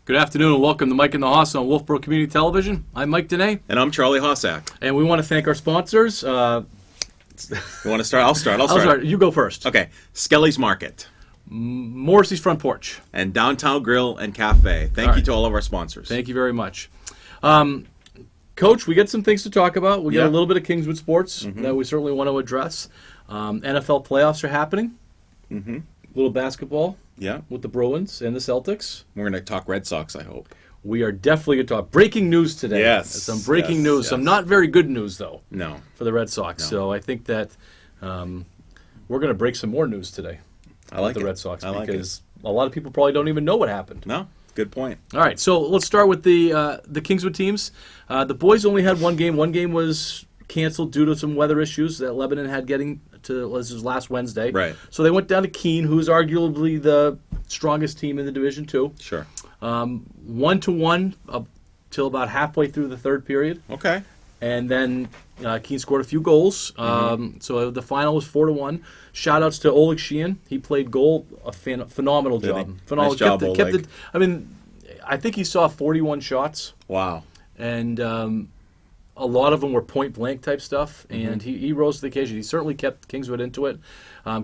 Good afternoon and welcome to Mike and the Hoss on Wolfeboro Community Television. I'm Mike Danais. And I'm Charlie Hossack. And we want to thank our sponsors. You want to start? I'll start. You go first. Okay. Skelly's Market. Morrissey's Front Porch. And Downtown Grill and Cafe. Thank you to all of our sponsors. Thank you very much. Coach, we got some things to talk about. We got a little bit of Kingswood sports that we certainly want to address. NFL playoffs are happening. A little basketball. Yeah. With the Bruins and the Celtics. We're going to talk Red Sox, I hope. We are definitely going to talk breaking news today. Yes. Some breaking news. Yes. Some not very good news, though. No. For the Red Sox. No. So I think that we're going to break some more news today. I like the Red Sox because a lot of people probably don't even know what happened. No. Good point. All right. So let's start with the Kingswood teams. The boys only had one game. One game was canceled due to some weather issues that Lebanon had getting to. This was last Wednesday. Right. So they went down to Keene, who's arguably the strongest team in the Division II. Sure. 1-1 till about halfway through the third period. Okay. And then Keene scored a few goals. So the final was 4-1. Shout-outs to Oleg Sheehan. He played goal. A phenomenal job. Phenomenal. Nice job, kept it. I mean, I think he saw 41 shots. Wow. And a lot of them were point-blank type stuff. And he rose to the occasion. He certainly kept Kingswood into it.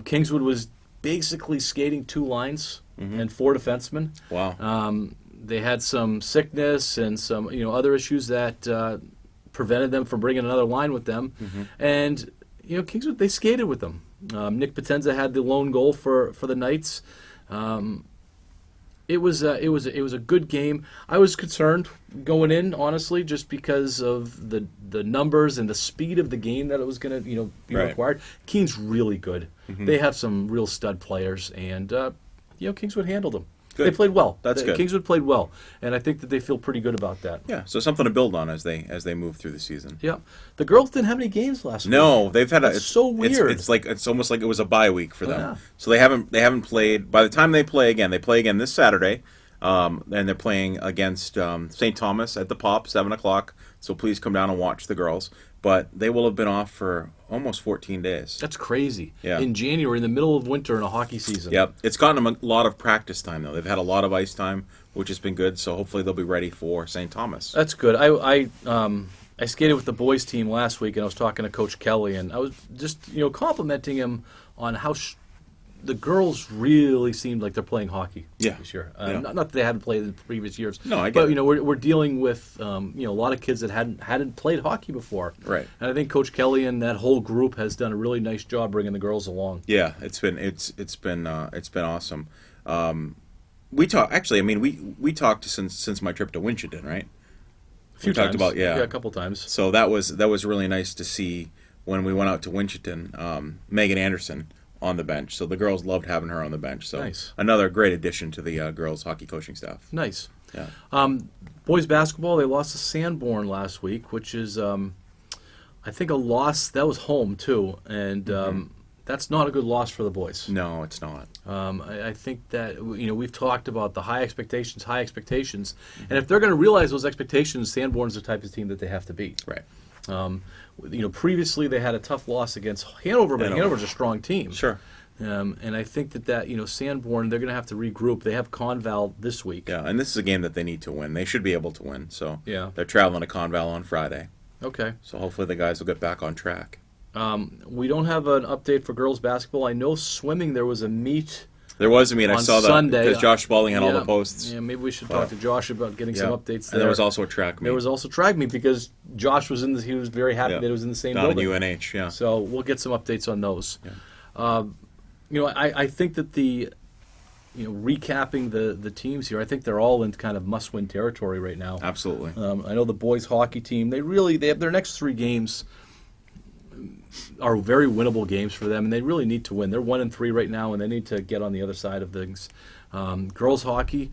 Kingswood was basically skating two lines and four defensemen. Wow. They had some sickness and some other issues that prevented them from bringing another line with them. And Kingswood, they skated with them. Nick Potenza had the lone goal for the Knights. It was a good game. I was concerned going in, honestly, just because of the numbers and the speed of the game that it was going to be required. Keene's really good. They have some real stud players, and Kingswood handled them. Good. They played well. That's good. Kingswood played well, and I think that they feel pretty good about that. Yeah, so something to build on as they move through the season. Yeah, the girls didn't have any games last week. No, they've had It's so weird. It's almost like it was a bye week for them. Yeah. So they haven't played. By the time they play again this Saturday, and they're playing against St. Thomas at the Pop, 7:00. So please come down and watch the girls. But they will have been off for almost 14 days. That's crazy. Yeah. In January, in the middle of winter in a hockey season. Yep. It's gotten them a lot of practice time, though. They've had a lot of ice time, which has been good. So hopefully they'll be ready for St. Thomas. That's good. I skated with the boys team last week, and I was talking to Coach Kelly, and I was just complimenting him on how the girls really seemed like they're playing hockey this year. Not that they hadn't played in the previous years. No, I get it. But we're dealing with a lot of kids that hadn't played hockey before. Right. And I think Coach Kelly and that whole group has done a really nice job bringing the girls along. Yeah, it's been awesome. We talked since my trip to Winchendon, right? A few times. Talked about a couple times. So that was really nice to see when we went out to Winchendon. Megan Anderson on the bench, so the girls loved having her on the bench. So nice. Another great addition to the girls hockey coaching staff. Nice. Yeah. Boys basketball, they lost to Sanborn last week, which is I think a loss. That was home too, and that's not a good loss for the boys. No, it's not. I think that we've talked about the high expectations, and if they're going to realize those expectations, Sanborn's the type of team that they have to beat. Right. Previously they had a tough loss against Hanover, but Hanover's a strong team. Sure. And I think that Sanborn, they're going to have to regroup. They have Conval this week. Yeah, and this is a game that they need to win. They should be able to win. So they're traveling to Conval on Friday. Okay. So hopefully the guys will get back on track. We don't have an update for girls basketball. I know swimming, there was a meet. There was a meet. I saw that Sunday because Josh Spalding had all the posts. Yeah, maybe we should talk to Josh about getting some updates there. And there was also a track meet. There was also track meet because Josh was he was very happy that it was in the same building. Down at UNH, yeah. So we'll get some updates on those. Yeah. I think that recapping the teams here, I think they're all in kind of must-win territory right now. Absolutely. I know the boys hockey team, they have their next 3 games are very winnable games for them, and they really need to win. They're 1-3 right now, and they need to get on the other side of things. Girls hockey,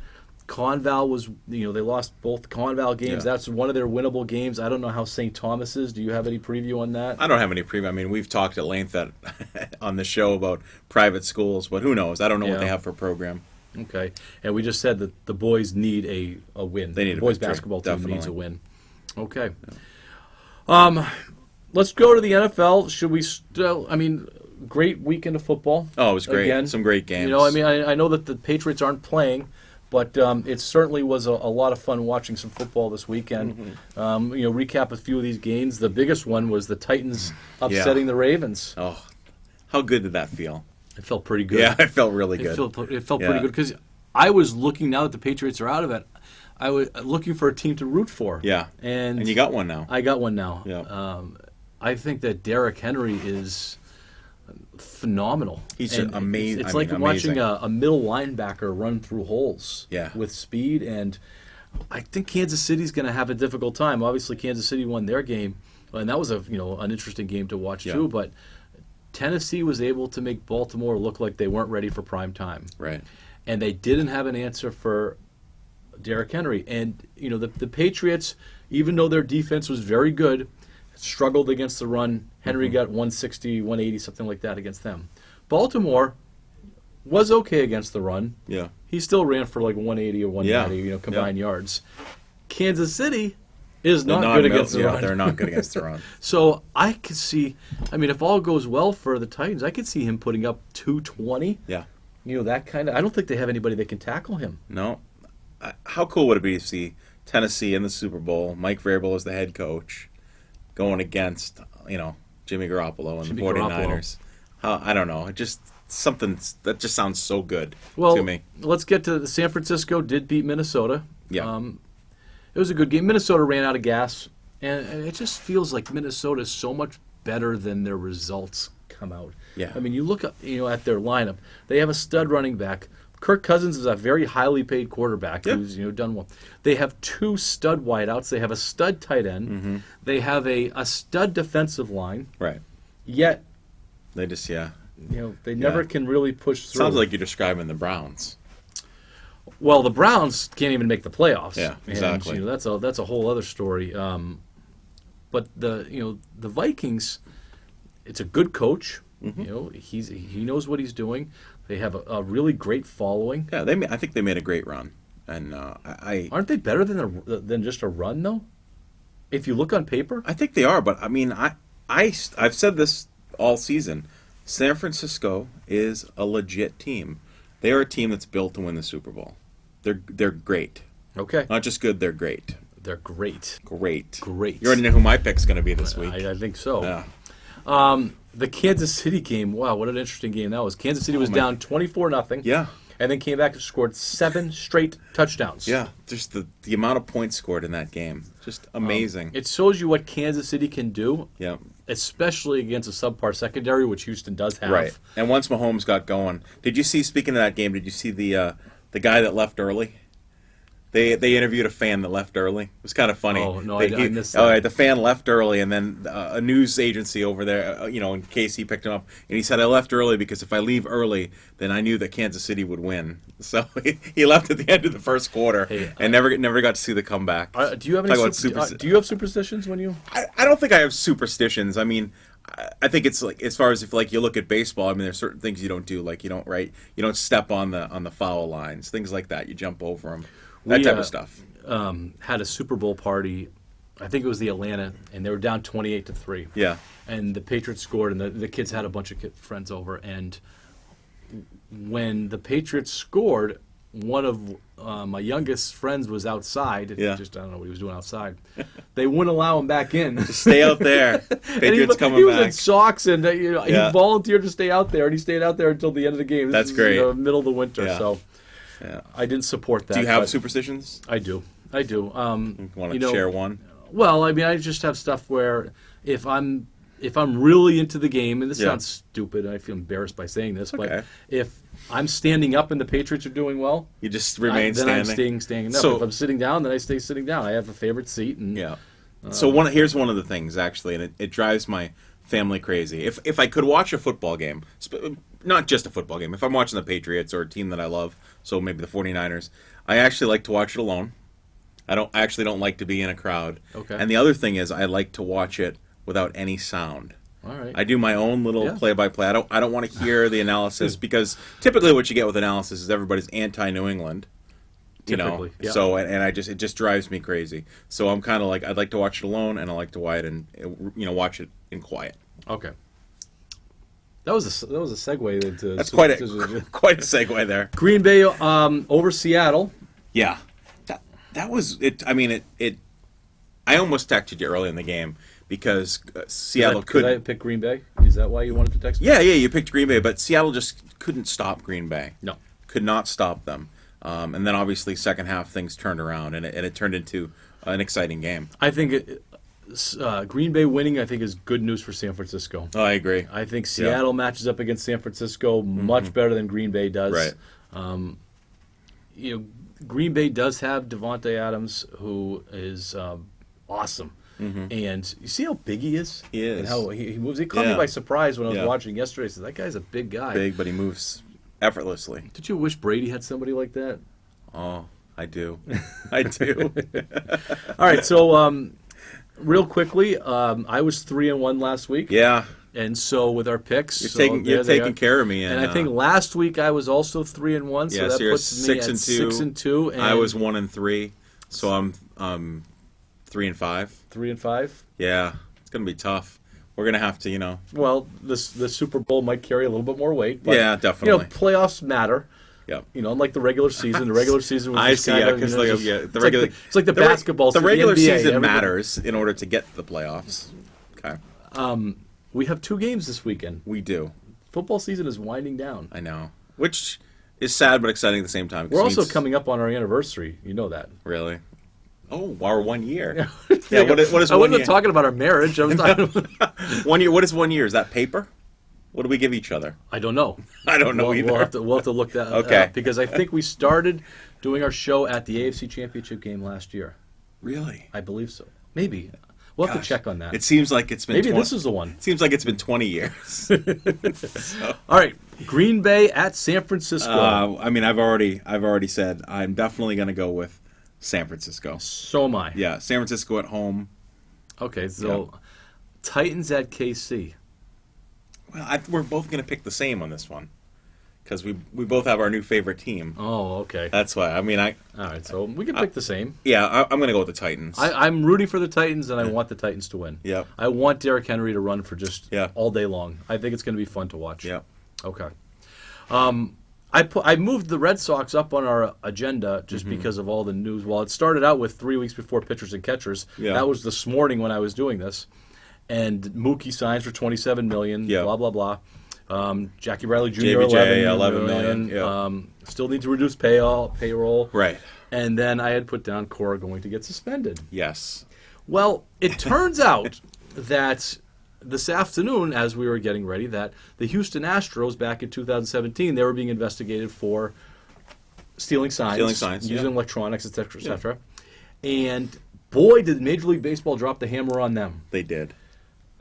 Conval was, they lost both Conval games. Yeah. That's one of their winnable games. I don't know how St. Thomas is. Do you have any preview on that? I don't have any preview. I mean, we've talked at length on the show about private schools, but who knows? I don't know what they have for a program. Okay. And we just said that the boys need a win. They need the boys victory. basketball team Definitely. needs a win. Okay. Yeah. Let's go to the NFL. Should we still? I mean, great weekend of football. Oh, it was great. Again. Some great games. I know that the Patriots aren't playing, But it certainly was a lot of fun watching some football this weekend. Recap a few of these games. The biggest one was the Titans upsetting the Ravens. Oh, how good did that feel? It felt pretty good. Yeah, it felt really good. It felt pretty good because I was looking, now that the Patriots are out of it, I was looking for a team to root for. Yeah. And you got one now. I got one now. Yeah. I think that Derrick Henry is phenomenal. He's amazing. It's like watching a middle linebacker run through holes with speed, and I think Kansas City's going to have a difficult time. Obviously, Kansas City won their game, and that was an interesting game to watch too, but Tennessee was able to make Baltimore look like they weren't ready for prime time. Right. And they didn't have an answer for Derrick Henry. And, the Patriots, even though their defense was very good, struggled against the run. Henry got 160, 180, something like that against them. Baltimore was okay against the run. Yeah. He still ran for like 180 or 190, combined yards. Kansas City is not good against the run. They're not good against the run. So I could see, if all goes well for the Titans, I could see him putting up 220. Yeah. That kind of. I don't think they have anybody that can tackle him. No. How cool would it be to see Tennessee in the Super Bowl, Mike Vrabel as the head coach, going against, Jimmy Garoppolo and the 49ers? I don't know. It just something that just sounds so good to me. Let's get to San Francisco did beat Minnesota. Yeah. It was a good game. Minnesota ran out of gas, and it just feels like Minnesota is so much better than their results come out. Yeah. You look at their lineup. They have a stud running back. Kirk Cousins is a very highly paid quarterback who's done well. They have two stud wideouts. They have a stud tight end. Mm-hmm. They have a stud defensive line. Right. Yet they just they never can really push through. Sounds like you're describing the Browns. Well, the Browns can't even make the playoffs. Yeah, exactly. And, that's a whole other story. But the Vikings, it's a good coach. Mm-hmm. He knows what he's doing. They have a really great following. Yeah, I think they made a great run, and aren't they better than just a run though? If you look on paper, I think they are. But I've said this all season. San Francisco is a legit team. They are a team that's built to win the Super Bowl. They're great. Okay. Not just good, they're great. They're great. Great. Great. You already know who my pick's going to be this week. I think so. Yeah. The Kansas City game, wow, what an interesting game that was. Kansas City was down 24-0. Yeah. And then came back and scored 7 straight touchdowns. Yeah, just the amount of points scored in that game. Just amazing. It shows you what Kansas City can do. Yeah. Especially against a subpar secondary, which Houston does have. Right. And once Mahomes got going, speaking of that game, did you see the guy that left early? They interviewed a fan that left early. It was kind of funny. Oh, no, I missed that. All right, the fan left early, and then a news agency over there, in case he picked him up, and he said, I left early because if I leave early, then I knew that Kansas City would win. So he left at the end of the first quarter and never got to see the comeback. Do you have any do you have superstitions when you... I don't think I have superstitions. I think it's like, as far as if you look at baseball, there's certain things you don't do, like you don't step on the foul lines, things like that. You jump over them. That type of stuff. Had a Super Bowl party. I think it was the Atlanta, and they were down 28-3. Yeah. And the Patriots scored, and the kids had a bunch of friends over. And when the Patriots scored, one of my youngest friends was outside. Yeah. Just I don't know what he was doing outside. They wouldn't allow him back in. Just stay out there. Patriots coming back. He was in socks, and he volunteered to stay out there, and he stayed out there until the end of the game. That's great. Middle of the winter, Yeah. so. Yeah. I didn't support that. Do you have superstitions? I do. You want to share one? Well, I just have stuff where if I'm really into the game, and this sounds stupid, and I feel embarrassed by saying this, but if I'm standing up and the Patriots are doing well, you just remain standing. Then I'm standing up. So, if I'm sitting down, then I stay sitting down. I have a favorite seat. And, here's one of the things, actually, and it drives my family crazy. If I could watch a football game, not just a football game, if I'm watching the Patriots or a team that I love, so maybe the 49ers, I actually like to watch it alone. I actually don't like to be in a crowd. Okay. And the other thing is I like to watch it without any sound. All right. I do my own little play-by-play. I don't want to hear the analysis because typically what you get with analysis is everybody's anti-New England. Typically, yeah. So and it just drives me crazy. So I'm kind of like I'd like to watch it alone, and I like to watch it in quiet. Okay. That was a segue into. That's quite a segue there. Green Bay over Seattle. Yeah, that was it. I mean, it. I almost texted you early in the game because Seattle Could I pick Green Bay? Is that why you wanted to text me? Yeah, you picked Green Bay, but Seattle just couldn't stop Green Bay. No. Could not stop them. And then obviously second half things turned around, and it turned into an exciting game. I think Green Bay winning, I think, is good news for San Francisco. Oh, I agree. I think Seattle matches up against San Francisco much better than Green Bay does. Right. Green Bay does have Devontae Adams, who is awesome. And you see how big he is? He is. And how he moves. It caught me by surprise when I was watching yesterday. I said, that guy's a big guy. Big, but he moves effortlessly. Did you wish Brady had somebody like that? Oh, I do. I do. All right, so real quickly, I was 3-1 last week. Yeah. And so with our picks, You're taking care of me. And I think last week I was also 3-1, so that you're puts me at 6-2. And I was 1-3, so I'm 3-5. 3-5. Yeah, it's gonna be tough. We're gonna have to, Well, the Super Bowl might carry a little bit more weight. But, yeah, definitely. Playoffs matter. Yep. Unlike the regular season. The regular season was I just see. kind Yeah, of, because the regular. It's like the basketball. The regular NBA, season matters in order to get to the playoffs. Okay. We have 2 games this weekend. We do. Football season is winding down. I know, which is sad but exciting at the same time. We're also coming up on our anniversary. You know that. Really? Oh, our 1 year. Yeah. What is 1 year? I wasn't talking about our marriage. I was talking. 1 year. What is 1 year? Is that paper? What do we give each other? I don't know. I don't know either. We'll have to look that up because I think we started doing our show at the AFC Championship game last year. Really? I believe so. Maybe. We'll have to check on that. It seems like it's been maybe this is the one. It seems like it's been 20 years. So. All right, Green Bay at San Francisco. I mean, I've already said I'm definitely going to go with San Francisco. So am I. Yeah, San Francisco at home. Okay, so Titans at KC. Well, we're both going to pick the same on this one because we both have our new favorite team. Oh, okay. That's why. I mean, all right, so we can pick the same. Yeah, I'm going to go with the Titans. I'm rooting for the Titans, and I want the Titans to win. Yeah. I want Derrick Henry to run for just all day long. I think it's going to be fun to watch. Yeah. Okay. I moved the Red Sox up on our agenda just because of all the news. Well, it started out with 3 weeks before pitchers and catchers. Yeah. That was this morning when I was doing this. And Mookie signs for $27 million. Yeah. Blah blah blah. Jackie Riley Jr. JBJ, $11 million. Yeah. Still need to reduce payroll. Right. And then I had put down Cora going to get suspended. Yes. Well, it turns out that this afternoon, as we were getting ready, that the Houston Astros back in 2017, they were being investigated for stealing signs, using electronics, et cetera, et cetera. And boy, did Major League Baseball drop the hammer on them. They did.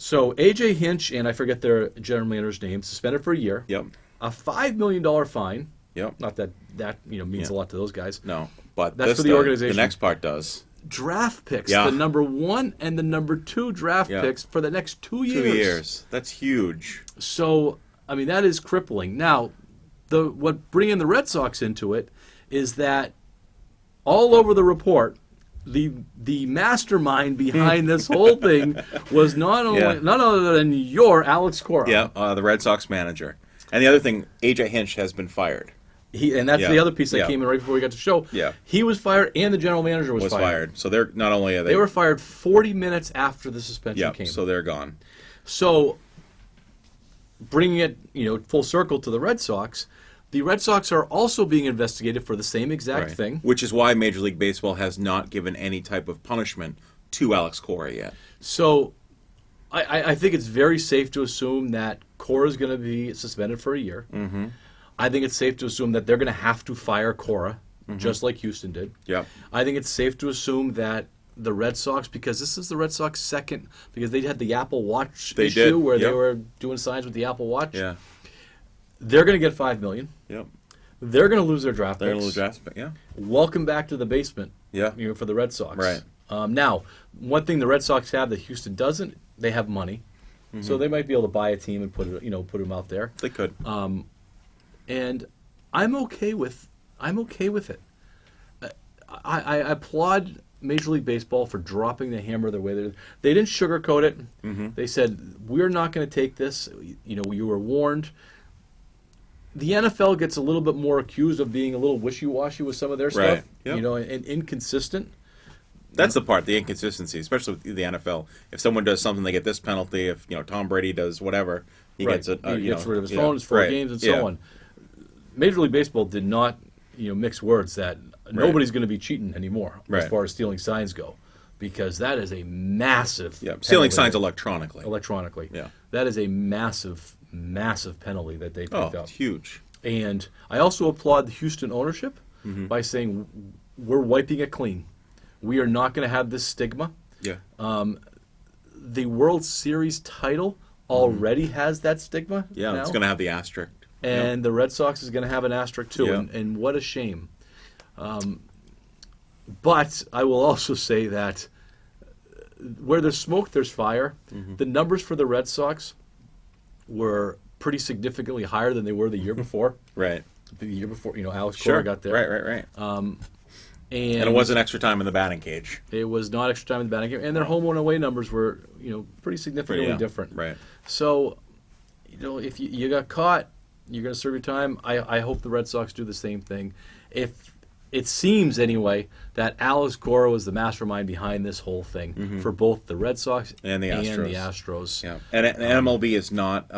So A.J. Hinch, and I forget their general manager's name, suspended for a year. Yep. A $5 million fine. Yep. Not that means a lot to those guys. No, but that's for the organization. The next part does. Draft picks, the number 1 and the number 2 draft picks for the next 2 years. 2 years. That's huge. So, I mean, that is crippling. Now, what bringing the Red Sox into it is that all over the report, the mastermind behind this whole thing was none other than your Alex Cora. Yeah, the Red Sox manager. And the other thing, A.J. Hinch has been fired. And that's the other piece that came in right before we got to the show. Yeah. He was fired, and the general manager was fired. So they're not only are they were fired 40 minutes after the suspension came. So they're gone. So, bringing it full circle to the Red Sox, the Red Sox are also being investigated for the same exact thing. Which is why Major League Baseball has not given any type of punishment to Alex Cora yet. So, I think it's very safe to assume that Cora is going to be suspended for a year. Mm-hmm. I think it's safe to assume that they're going to have to fire Cora, just like Houston did. Yeah. I think it's safe to assume that the Red Sox, because this is the Red Sox second, because they had the Apple Watch issue where they were doing signs with the Apple Watch. Yeah. They're going to get $5 million. Yep. They're going to lose their draft picks. They're going to lose draft picks. Yeah. Welcome back to the basement. Yeah. For the Red Sox. Right. Now, one thing the Red Sox have that Houston doesn't, they have money, so they might be able to buy a team and put them out there. They could. And I'm okay with it. I applaud Major League Baseball for dropping the hammer the way they didn't sugarcoat it. Mm-hmm. They said, we're not going to take this. You were warned. the NFL gets a little bit more accused of being a little wishy-washy with some of their Right. stuff, Yep. and inconsistent. That's the part, the inconsistency, especially with the NFL. If someone does something, they get this penalty. If Tom Brady does whatever, he Right. gets it. He gets rid of his phone, his 4 games, and so on. Major League Baseball did not, mix words that nobody's going to be cheating anymore as Right. far as stealing signs go, because that is a massive stealing penalty. signs electronically. Yeah, that is a massive penalty that they picked Oh, up. it's huge. And I also applaud the Houston ownership by saying we're wiping it clean. We are not going to have this stigma. Yeah. The World Series title already has that stigma. Yeah, now. it's going to have the asterisk. And the Red Sox is going to have an asterisk too, Yeah. and what a shame. But I will also say that where there's smoke, there's fire. The numbers for the Red Sox were pretty significantly higher than they were the year before. Right. The year before, Alex Sure. Cora got there. Right. And And it wasn't extra time in the batting cage. It was not extra time in the batting game, and their home and away numbers were, pretty significantly different. Right. So, if you got caught, you're going to serve your time. I hope the Red Sox do the same thing. If it seems anyway that Alex Cora was the mastermind behind this whole thing for both the Red Sox And the Astros. Astros. Yeah. And MLB is not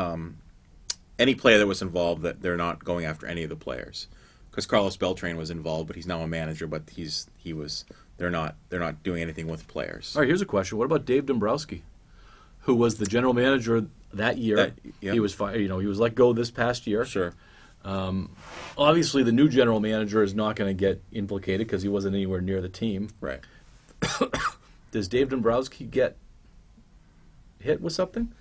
any player that was involved, that they're not going after any of the players. Because Carlos Beltran was involved, but he's now a manager. But they're not doing anything with players. All right, here's a question: what about Dave Dombrowski, who was the general manager that year? Yeah. He was fired. He was let go this past year. Sure. Obviously, the new general manager is not going to get implicated because he wasn't anywhere near the team. Right. Does Dave Dombrowski get hit with something?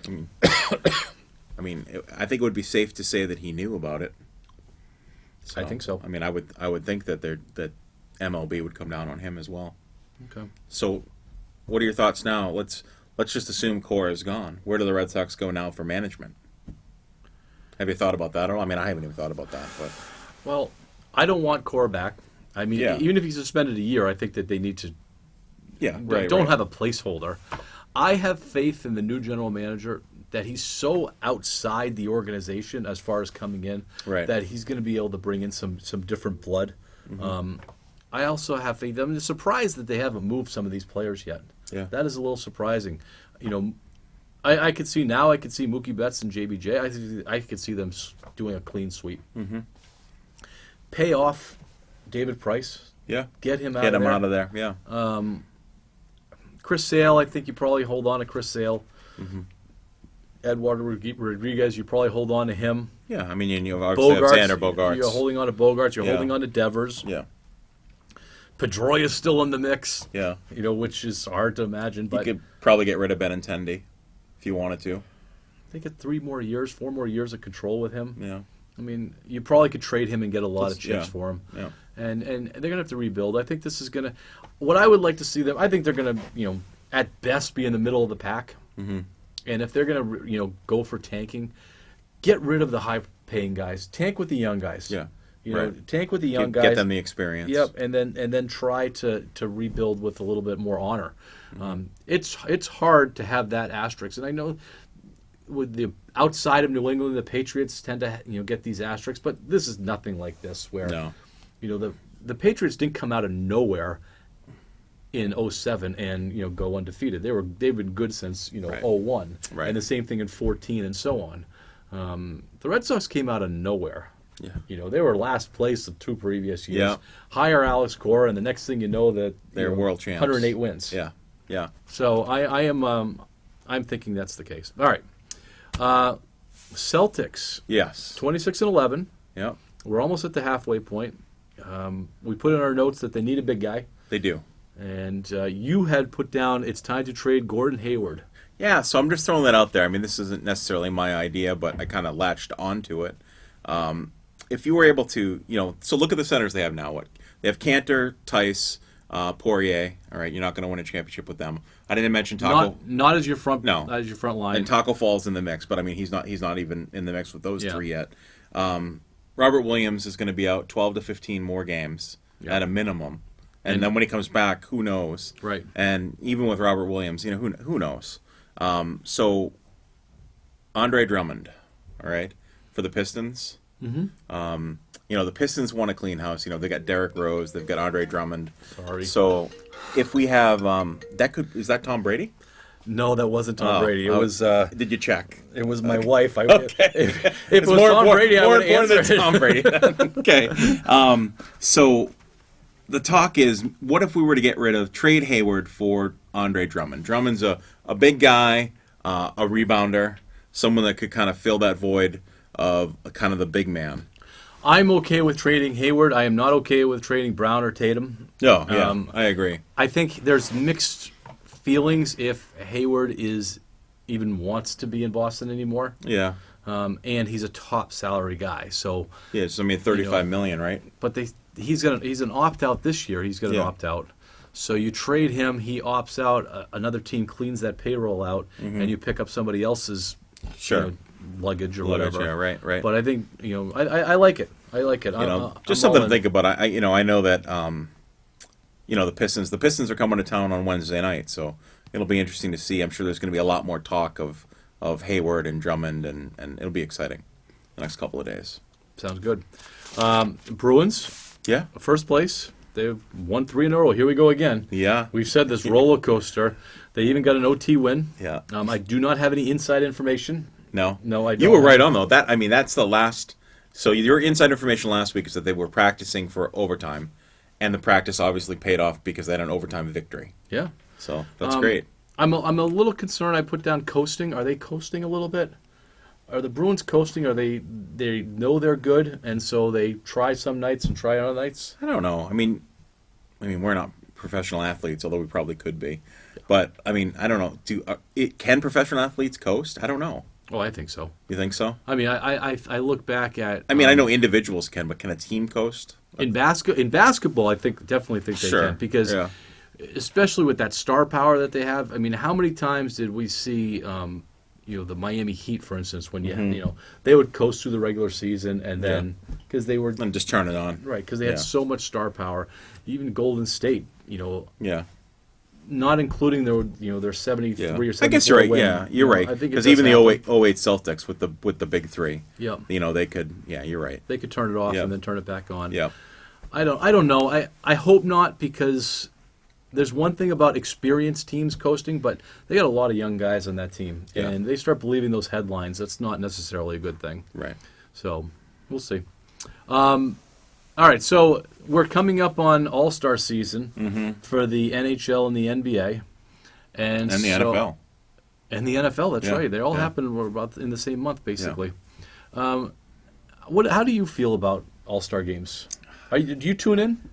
I mean, I think it would be safe to say that he knew about it. I think so. I mean, I would think that that MLB would come down on him as well. Okay. So, what are your thoughts now? Let's just assume Cora is gone. Where do the Red Sox go now for management? Have you thought about that at all? I mean, I haven't even thought about that. But Well, I don't want Cora back. I mean, Yeah. even if he's suspended a year, I think that they need to don't have a placeholder. I have faith in the new general manager that he's so outside the organization as far as coming in that he's going to be able to bring in some different blood. I also have faith. I'm surprised that they haven't moved some of these players yet. Yeah. That is a little surprising. I could see Mookie Betts and JBJ. I could see them doing a clean sweep. Pay off David Price. Yeah. Get him out Get of him there. out of there. Yeah. Chris Sale, I think you probably hold on to Chris Sale. Eduardo Rodriguez, you probably hold on to him. Yeah. I mean, you obviously have Xander Bogaerts. You're holding on to Bogarts. You're holding on to Devers. Yeah. Pedroia is still in the mix. Yeah. Which is hard to imagine. But You could probably get rid of Benintendi if you wanted to. I think 4 more years of control with him. Yeah. I mean, you probably could trade him and get a lot of chips yeah. for him. Yeah. And they're going to have to rebuild. I think this is going to – what I would like to see them – I think they're going to, at best be in the middle of the pack. And if they're going to, go for tanking, get rid of the high-paying guys. Tank with the young guys. Yeah. Tank with the young guys. Get them the experience. Yep, and then try to rebuild with a little bit more honor. It's hard to have that asterisk, and I know with the outside of New England, the Patriots tend to get these asterisks, but this is nothing like this. Where the Patriots didn't come out of nowhere in 07 and go undefeated. They've been good since 01, and the same thing in 14 and so on. The Red Sox came out of nowhere. Yeah. They were last place of 2 previous years. Yeah. Hire Alex Cora, and the next thing you know that They're world champs. 108 wins. Yeah. Yeah. So I'm thinking that's the case. All right. Celtics. Yes. 26-11. Yeah. We're almost at the halfway point. We put in our notes that they need a big guy. They do. And you had put down it's time to trade Gordon Hayward. Yeah, so I'm just throwing that out there. I mean, this isn't necessarily my idea, but I kind of latched onto it. If you were able to, so look at the centers they have now. What they have: Cantor, Tice, Poirier. All right, you're not going to win a championship with them. I didn't mention Taco. Not as your front. No. Not as your front line. And Taco falls in the mix, but I mean, he's not even in the mix with those three yet. Robert Williams is going to be out 12 to 15 more games at a minimum. And then when he comes back, who knows? Right. And even with Robert Williams, who knows? So Andre Drummond, all right, for the Pistons. The Pistons want to clean house. They got Derrick Rose, they've got Andre Drummond. Sorry. So if we have is that Tom Brady? No, that wasn't Tom Brady. It was. Did you check? It was my wife. Okay. If it was Tom Brady, I would answer than Tom Brady. Okay. So the talk is, what if we were to get rid of trade Hayward for Andre Drummond? Drummond's a big guy, a rebounder, someone that could kind of fill that void of kind of the big man. I'm okay with trading Hayward. I am not okay with trading Brown or Tatum. Oh, yeah, I agree. I think there's mixed feelings if Hayward even wants to be in Boston anymore. Yeah. And he's a top salary guy. So yeah, it's $35 million, right? But he's an opt out this year. He's going to opt out. So you trade him, he opts out, another team cleans that payroll out, and you pick up somebody else's luggage or whatever. Yeah, right. But I think I like it. I like it. Just something to think about. I know that the Pistons are coming to town on Wednesday night, so it'll be interesting to see. I'm sure there's going to be a lot more talk of Hayward and Drummond, and it'll be exciting the next couple of days. Sounds good. Bruins, first place. They've won 3 in a row. Here we go again. Yeah. We've said this roller coaster. They even got an OT win. Yeah. I do not have any inside information. No, I don't. You were right on though. That's the last. So your inside information last week is that they were practicing for overtime, and the practice obviously paid off because they had an overtime victory. Yeah. So that's great. I'm a little concerned. I put down coasting. Are they coasting a little bit? Are the Bruins coasting? Are they know they're good, and so they try some nights and try other nights? I don't know. I mean, we're not professional athletes, although we probably could be. But I don't know. Can professional athletes coast? I don't know. Oh, I think so. You think so? I mean, I look back at. I know individuals can, but can a team coast? In basketball, I definitely think they can, because especially with that star power that they have. I mean, how many times did we see? The Miami Heat, for instance, when they would coast through the regular season, and then because they were and just turn it on, right? Because they had so much star power. Even Golden State, not including their 73 or 74. I guess you're right. Win, yeah, you're right. Because even the 08 Celtics with the big three, they could. Yeah, you're right. They could turn it off and then turn it back on. Yeah, I don't know. I hope not, because there's one thing about experienced teams coasting, but they got a lot of young guys on that team, and they start believing those headlines. That's not necessarily a good thing. Right. So we'll see. All right, so we're coming up on All-Star season for the NHL and the NBA, and the NFL. And the NFL. That's right. They all happen about in the same month, basically. Yeah. How do you feel about All-Star games? Do you tune in?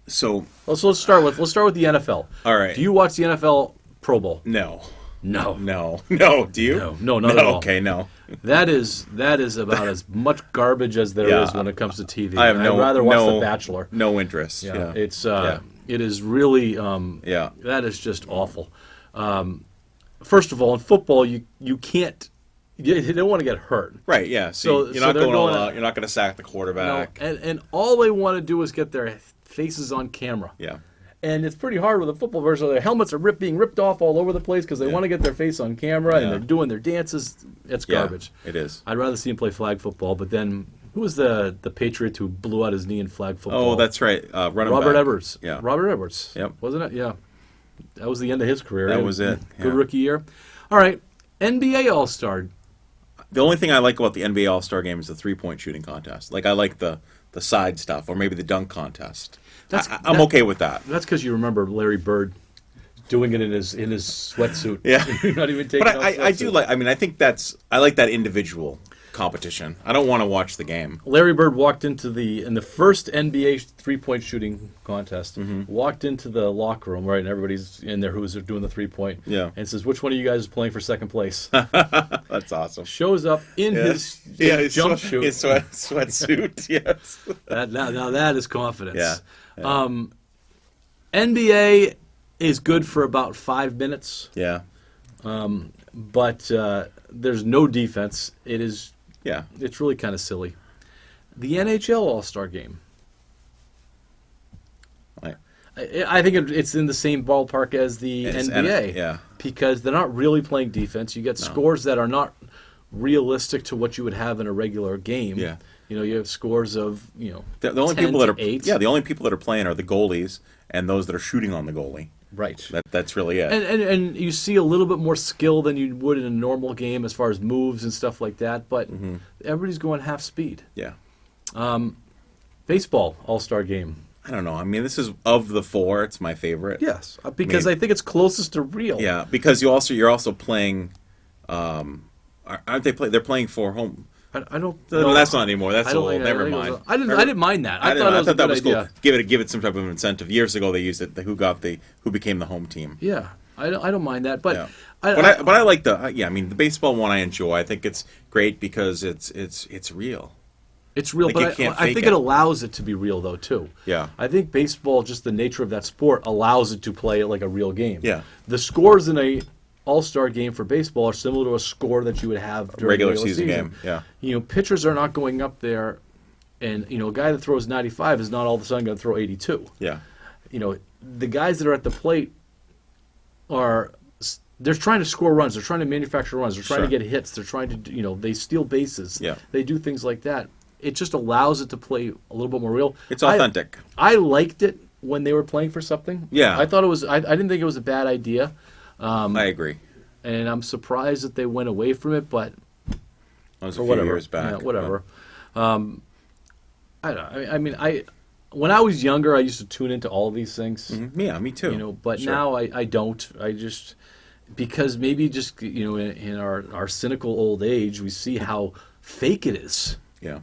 So let's start with the NFL. All right. Do you watch the NFL Pro Bowl? No. No. Do you? No, not at all. Okay, no. That is about as much garbage as there is when it comes to TV. I'd rather watch The Bachelor. No interest. Yeah. It is really that is just awful. First of all, in football, you can't. You don't want to get hurt. Right, yeah. So you're not going all out. You're not going to sack the quarterback. No, and all they want to do is get their faces on camera. Yeah. And it's pretty hard with a football version. Their helmets are being ripped off all over the place because they want to get their face on camera, and they're doing their dances. It's garbage. It is. I'd rather see him play flag football. But then, who was the Patriot who blew out his knee in flag football? Oh, that's right. Robert Edwards. Yeah. Robert Edwards. Yep. Wasn't it? Yeah. That was the end of his career. That was it. Good rookie year. All right. NBA All-Star. The only thing I like about the NBA All-Star game is the three-point shooting contest. Like, I like the side stuff, or maybe the dunk contest. I'm okay with that. That's because you remember Larry Bird doing it in his sweatsuit. Yeah. Not even taking but off I do like. I think I like that individual competition. I don't want to watch the game. Larry Bird walked into in the first NBA three-point shooting contest. Walked into the locker room, right, and everybody's in there who's doing the three-point. Yeah. And says, "Which one of you guys is playing for second place?" That's awesome. Shows up in his jumpsuit, his sweatsuit. Yes. Now that is confidence. Yeah. NBA is good for about 5 minutes. Yeah. But there's no defense. It is. Yeah. It's really kind of silly. The NHL All-Star Game. I think it's in the same ballpark as the NBA. Yeah. Because they're not really playing defense. You get scores that are not realistic to what you would have in a regular game. Yeah. You have scores of The only 10 people that to are 8. the only people that are playing are the goalies and those that are shooting on the goalie. Right. That's really it. And you see a little bit more skill than you would in a normal game as far as moves and stuff like that, but everybody's going half speed. Yeah. Baseball All-Star Game. I don't know. I mean, this is of the 4, it's my favorite. Yes, because I think it's closest to real. Yeah, because you're also playing. Aren't they play? They're playing for home. I don't. No, know. that's not anymore. That's I don't old. think- Never think it mind. was- I didn't mind that. I thought that it was was a cool. good idea. Give it some type of incentive. Years ago, they used it. Who became the home team. Yeah, I don't mind that, but Yeah. But I like the I mean the baseball one I enjoy. I think it's great because it's real. it's real. Like, But you can't I fake think it. it allows it to be real though too. Yeah. I think baseball, just the nature of that sport, allows it to play like a real game. Yeah. The scores in a All-Star game for baseball are similar to a score that you would have during Regular the season game, yeah. Pitchers are not going up there, and a guy that throws 95 is not all of a sudden going to throw 82. Yeah. The guys that are at the plate they're trying to score runs. They're trying to manufacture runs. They're trying to Sure. get hits. They're trying to, they steal bases. Yeah. They do things like that. It just allows it to play a little bit more real. It's authentic. I liked it when they were playing for something. Yeah. I thought it was. I didn't think it was a bad idea. I agree. And I'm surprised that they went away from it, but That was a for few whatever. years back. Yeah, whatever. I don't know. I mean, when I was younger, I used to tune into all these things. Yeah, me too. But Sure. now I don't. I just because maybe just in our cynical old age, we see how fake it is. Yeah,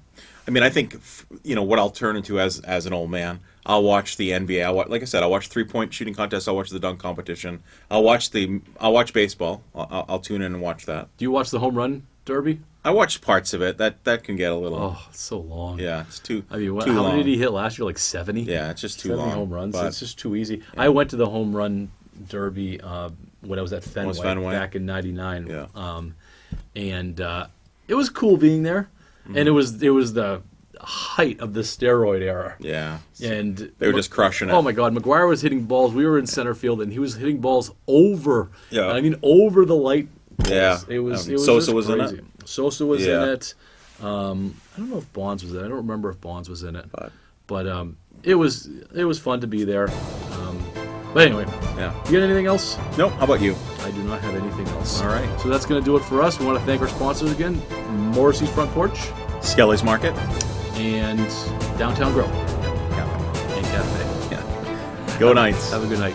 I mean, I think what I'll turn into as an old man. I'll watch the NBA. Like I said, I'll watch 3-point shooting contests. I'll watch the dunk competition. I'll watch baseball. I'll tune in and watch that. Do you watch the home run derby? I watched parts of it. That can get a little. Oh, it's so long. Yeah, it's too. I mean, too how long. many did he hit last year? Like 70? Yeah, it's just too 70 long. home runs. but- It's just too easy. I went to the home run derby when I was at Fenway, back in '99. Yeah. And it was cool being there, and it was the height of the steroid era. Yeah, And they were just crushing it. Oh my God, McGuire was hitting balls. We were in center field, and he was hitting balls over. Yeah. I mean, over the light. Poles. Yeah. It was. Sosa just was in crazy. it? Sosa was Yeah. in it. I don't know if Bonds was in it. I don't remember if Bonds was in it. But It was fun to be there. But anyway, yeah. you got anything else? No, how about you? I do not have anything else. All right. So that's going to do it for us. We want to thank our sponsors again, Morrissey's Front Porch Skelly's Market. and Downtown Grill Cafe. and Cafe. Yeah. Go Knights. Have a good night.